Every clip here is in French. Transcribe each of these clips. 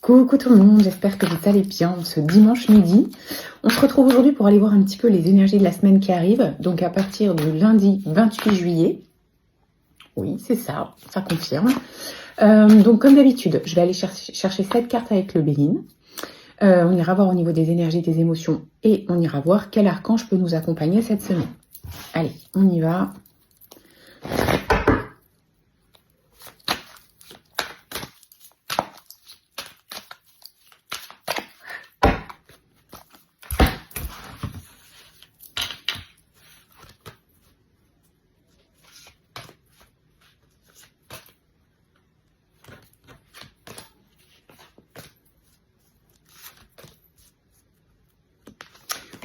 Coucou tout le monde, j'espère que vous allez bien ce dimanche midi. On se retrouve aujourd'hui pour aller voir un petit peu les énergies de la semaine qui arrive. Donc à partir du lundi 28 juillet. Oui, c'est ça confirme. Donc comme d'habitude, je vais aller chercher 7 cartes avec le Béline. On ira voir au niveau des énergies, des émotions et on ira voir quel archange peut nous accompagner cette semaine. Allez, on y va.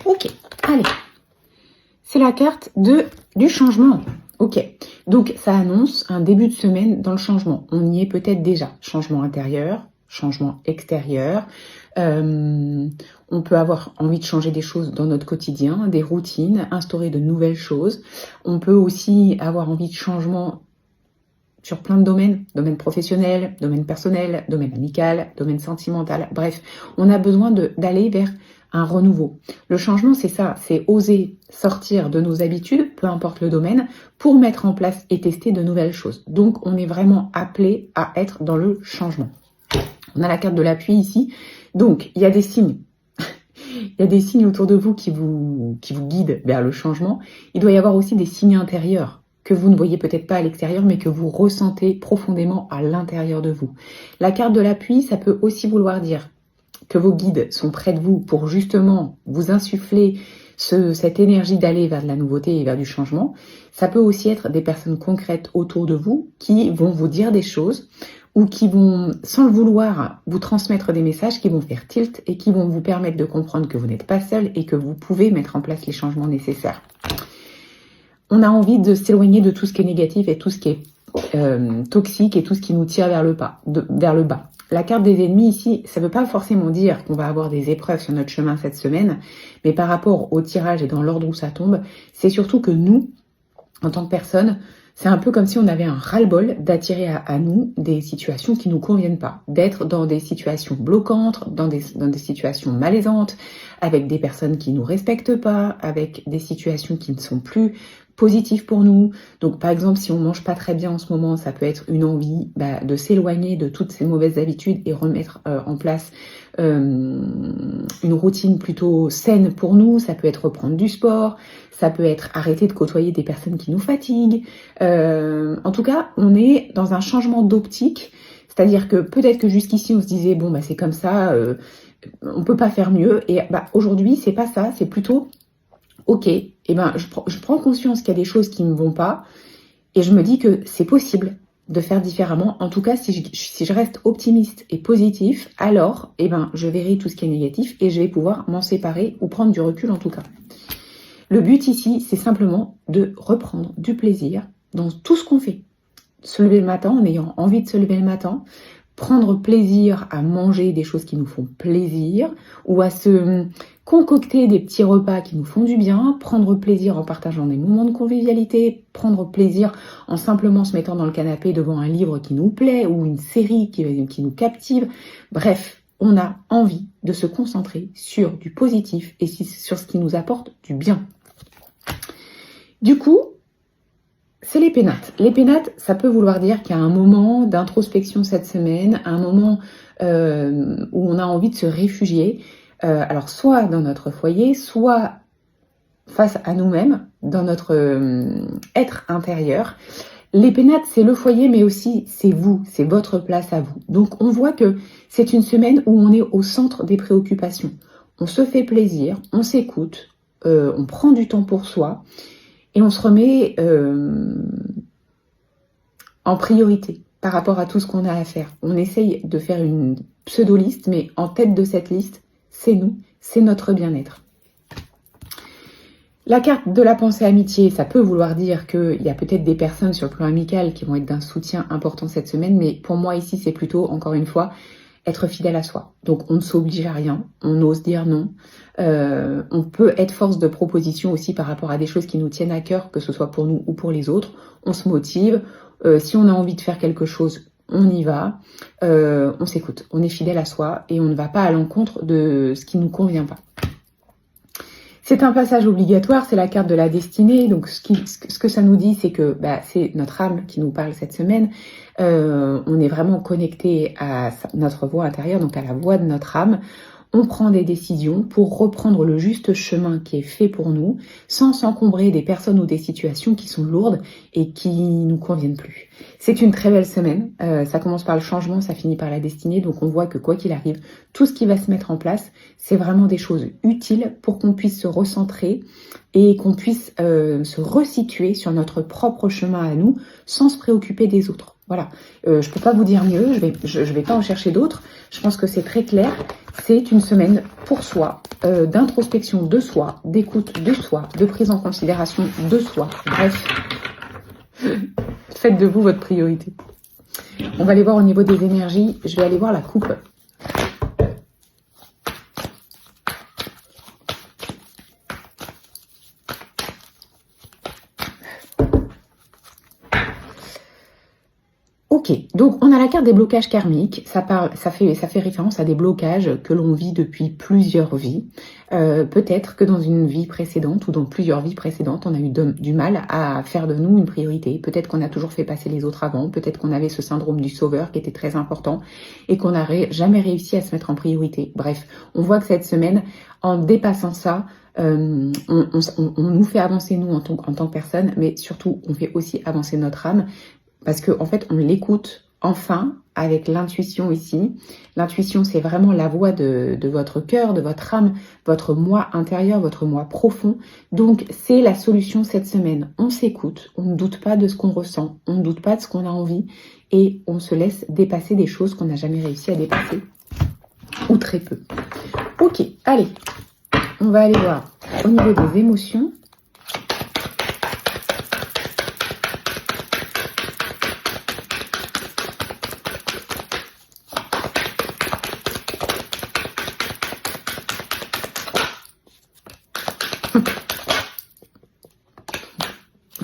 Ok, allez. C'est la carte du changement. Ok, donc ça annonce un début de semaine dans le changement. On y est peut-être déjà. Changement intérieur, changement extérieur. On peut avoir envie de changer des choses dans notre quotidien, des routines, instaurer de nouvelles choses. On peut aussi avoir envie de changement sur plein de domaines, domaine professionnel, domaine personnel, domaine amical, domaine sentimental. Bref, on a besoin d'aller vers un renouveau. Le changement, c'est ça, c'est oser sortir de nos habitudes, peu importe le domaine, pour mettre en place et tester de nouvelles choses. Donc, on est vraiment appelé à être dans le changement. On a la carte de l'appui ici. Donc, il y a des signes. Il y a des signes autour de vous qui vous guident vers le changement. Il doit y avoir aussi des signes intérieurs que vous ne voyez peut-être pas à l'extérieur, mais que vous ressentez profondément à l'intérieur de vous. La carte de l'appui, ça peut aussi vouloir dire que vos guides sont près de vous pour justement vous insuffler cette énergie d'aller vers de la nouveauté et vers du changement. Ça peut aussi être des personnes concrètes autour de vous qui vont vous dire des choses ou qui vont, sans le vouloir, vous transmettre des messages qui vont faire tilt et qui vont vous permettre de comprendre que vous n'êtes pas seul et que vous pouvez mettre en place les changements nécessaires. On a envie de s'éloigner de tout ce qui est négatif et tout ce qui est toxique et tout ce qui nous tire vers le bas. La carte des ennemis ici, ça ne veut pas forcément dire qu'on va avoir des épreuves sur notre chemin cette semaine, mais par rapport au tirage et dans l'ordre où ça tombe, c'est surtout que nous, en tant que personne, c'est un peu comme si on avait un ras-le-bol d'attirer à nous des situations qui ne nous conviennent pas, d'être dans des situations bloquantes, dans des situations malaisantes, avec des personnes qui ne nous respectent pas, avec des situations qui ne sont plus positives pour nous. Donc par exemple, si on mange pas très bien en ce moment, ça peut être une envie de s'éloigner de toutes ces mauvaises habitudes et remettre en place une routine plutôt saine pour nous. Ça peut être reprendre du sport, ça peut être arrêter de côtoyer des personnes qui nous fatiguent. En tout cas, on est dans un changement d'optique, c'est-à-dire que peut-être que jusqu'ici on se disait bon c'est comme ça, on peut pas faire mieux. Et aujourd'hui c'est pas ça, c'est plutôt ok, je prends conscience qu'il y a des choses qui ne vont pas et je me dis que c'est possible de faire différemment. En tout cas, si je reste optimiste et positif, alors je verrai tout ce qui est négatif et je vais pouvoir m'en séparer ou prendre du recul en tout cas. Le but ici, c'est simplement de reprendre du plaisir dans tout ce qu'on fait. Se lever le matin en ayant envie de se lever le matin, prendre plaisir à manger des choses qui nous font plaisir ou à se concocter des petits repas qui nous font du bien, prendre plaisir en partageant des moments de convivialité, prendre plaisir en simplement se mettant dans le canapé devant un livre qui nous plaît ou une série qui nous captive. Bref, on a envie de se concentrer sur du positif et sur ce qui nous apporte du bien. Du coup, c'est les pénates. Les pénates, ça peut vouloir dire qu'il y a un moment d'introspection cette semaine, un moment où on a envie de se réfugier, alors soit dans notre foyer, soit face à nous-mêmes, dans notre être intérieur. Les pénates, c'est le foyer, mais aussi c'est vous, c'est votre place à vous. Donc on voit que c'est une semaine où on est au centre des préoccupations. On se fait plaisir, on s'écoute, on prend du temps pour soi. Et on se remet en priorité par rapport à tout ce qu'on a à faire. On essaye de faire une pseudo-liste, mais en tête de cette liste, c'est nous, c'est notre bien-être. La carte de la pensée amitié, ça peut vouloir dire qu'il y a peut-être des personnes sur le plan amical qui vont être d'un soutien important cette semaine, mais pour moi ici, c'est plutôt, encore une fois, être fidèle à soi. Donc on ne s'oblige à rien, on ose dire non. On peut être force de proposition aussi par rapport à des choses qui nous tiennent à cœur, que ce soit pour nous ou pour les autres. On se motive. Si on a envie de faire quelque chose, on y va, on s'écoute, on est fidèle à soi et on ne va pas à l'encontre de ce qui ne nous convient pas. C'est un passage obligatoire, c'est la carte de la destinée. Donc ce que ça nous dit, c'est que c'est notre âme qui nous parle cette semaine. On est vraiment connecté à notre voix intérieure, donc à la voix de notre âme. On prend des décisions pour reprendre le juste chemin qui est fait pour nous, sans s'encombrer des personnes ou des situations qui sont lourdes et qui nous conviennent plus. C'est une très belle semaine. Ça commence par le changement, ça finit par la destinée. Donc on voit que quoi qu'il arrive, tout ce qui va se mettre en place, c'est vraiment des choses utiles pour qu'on puisse se recentrer et qu'on puisse se resituer sur notre propre chemin à nous, sans se préoccuper des autres. Voilà, je peux pas vous dire mieux, je vais pas en chercher d'autres. Je pense que c'est très clair. C'est une semaine pour soi, d'introspection de soi, d'écoute de soi, de prise en considération de soi. Bref, faites de vous votre priorité. On va aller voir au niveau des énergies. Je vais aller voir la coupe. Ok, donc on a la carte des blocages karmiques, ça fait référence à des blocages que l'on vit depuis plusieurs vies. Peut-être que dans une vie précédente ou dans plusieurs vies précédentes, on a eu du mal à faire de nous une priorité. Peut-être qu'on a toujours fait passer les autres avant, peut-être qu'on avait ce syndrome du sauveur qui était très important et qu'on n'a jamais réussi à se mettre en priorité. Bref, on voit que cette semaine, en dépassant ça, on nous fait avancer nous en tant que personne, mais surtout on fait aussi avancer notre âme. Parce qu'en fait, on l'écoute enfin avec l'intuition ici. L'intuition, c'est vraiment la voix de votre cœur, de votre âme, votre moi intérieur, votre moi profond. Donc, c'est la solution cette semaine. On s'écoute, on ne doute pas de ce qu'on ressent, on ne doute pas de ce qu'on a envie et on se laisse dépasser des choses qu'on n'a jamais réussi à dépasser, ou très peu. Ok, allez, on va aller voir au niveau des émotions.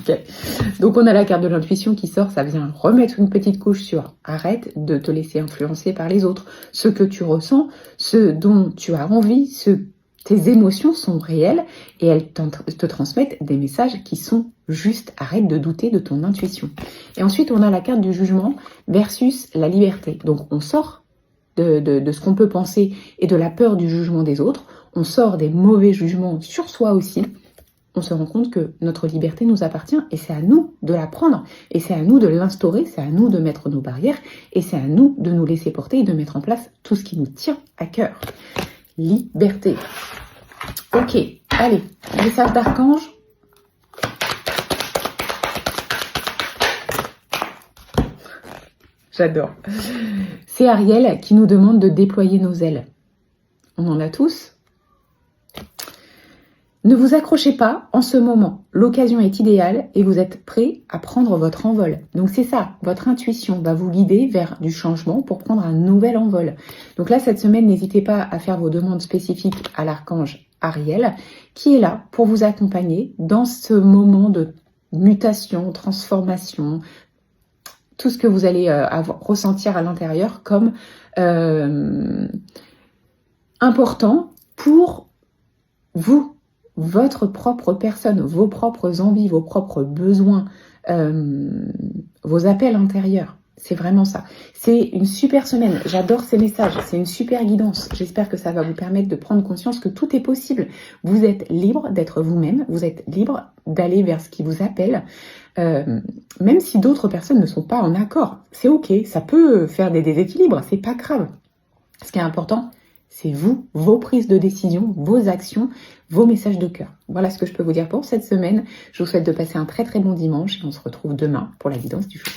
Okay. Donc on a la carte de l'intuition qui sort, ça vient remettre une petite couche sur arrête de te laisser influencer par les autres. Ce que tu ressens, ce dont tu as envie, tes émotions sont réelles et elles te transmettent des messages qui sont justes. Arrête de douter de ton intuition. Et ensuite on a la carte du jugement versus la liberté. Donc on sort de ce qu'on peut penser et de la peur du jugement des autres. On sort des mauvais jugements sur soi aussi. On se rend compte que notre liberté nous appartient et c'est à nous de la prendre et c'est à nous de l'instaurer, c'est à nous de mettre nos barrières et c'est à nous de nous laisser porter et de mettre en place tout ce qui nous tient à cœur. Liberté. Ok, allez, message d'archange. J'adore. C'est Ariel qui nous demande de déployer nos ailes. On en a tous. Ne vous accrochez pas en ce moment. L'occasion est idéale et vous êtes prêt à prendre votre envol. Donc c'est ça, votre intuition va vous guider vers du changement pour prendre un nouvel envol. Donc là, cette semaine, n'hésitez pas à faire vos demandes spécifiques à l'archange Ariel, qui est là pour vous accompagner dans ce moment de mutation, transformation, tout ce que vous allez ressentir à l'intérieur comme important pour vous. Votre propre personne, vos propres envies, vos propres besoins, vos appels intérieurs. C'est vraiment ça. C'est une super semaine. J'adore ces messages. C'est une super guidance. J'espère que ça va vous permettre de prendre conscience que tout est possible. Vous êtes libre d'être vous-même. Vous êtes libre d'aller vers ce qui vous appelle. Même si d'autres personnes ne sont pas en accord. C'est ok. Ça peut faire des déséquilibres. C'est pas grave. Ce qui est important, c'est vous, vos prises de décision, vos actions, vos messages de cœur. Voilà ce que je peux vous dire pour cette semaine. Je vous souhaite de passer un très très bon dimanche et on se retrouve demain pour la guidance du jour.